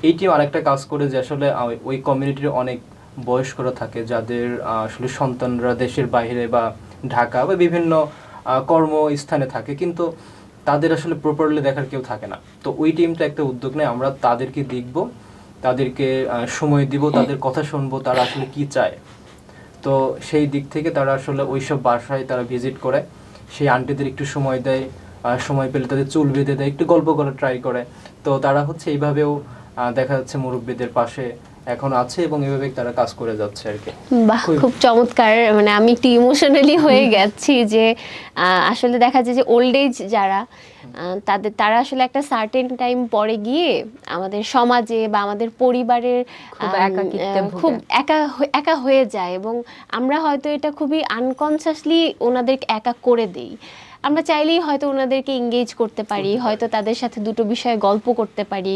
এই টিম আরেকটা কাজ করে যে আসলে ওই কমিউনিটির অনেক বয়স্করা থাকে যাদের আসলে সন্তানরা দেশের বাইরে বা ঢাকা বা বিভিন্ন কর্মস্থানে থাকে, কিন্তু তাদের আসলে প্রপারলি দেখার কেউ থাকে না। তো ওই টিমটা একটা উদ্যোগ নেয়, আমরা তাদেরকে দেখব, তাদেরকে সময় দিব, তাদের কথা শুনবো, তারা আসলে কি চায়। তো সেই দিক থেকে তারা আসলে ওইসব বাসায় তারা ভিজিট করে, সেই আন্টিদের একটু সময় দেয়, সময় পেলে তাদের চুল বেঁধে দেয়, একটু গল্প করার ট্রাই করে। তো তারা হচ্ছে এইভাবেও দেখা যাচ্ছে মুরব্বীদের পাশে এখন আছে এবং এইভাবে তারা কাজ করে যাচ্ছে আর কি। বাহ, খুব চমৎকার। মানে আমি একটু ইমোশনালি হয়ে গেছি যে আসলে দেখা যায় যে ওল্ড এজ যারা তারা আসলে একটা সার্টেন টাইম পরে গিয়ে আমাদের সমাজে বা আমাদের পরিবারের খুব একাকিত্বে ভোগে। খুব একা হয়ে যায়, এবং আমরা হয়তো এটা খুবই আনকনসিয়াসলি ওনাদেরকে একা করে দেই। আমরা চাইলেই হয়তো ওনাদেরকে এঙ্গেজ করতে পারি, হয়তো তাদের সাথে দুটো বিষয়ে গল্প করতে পারি,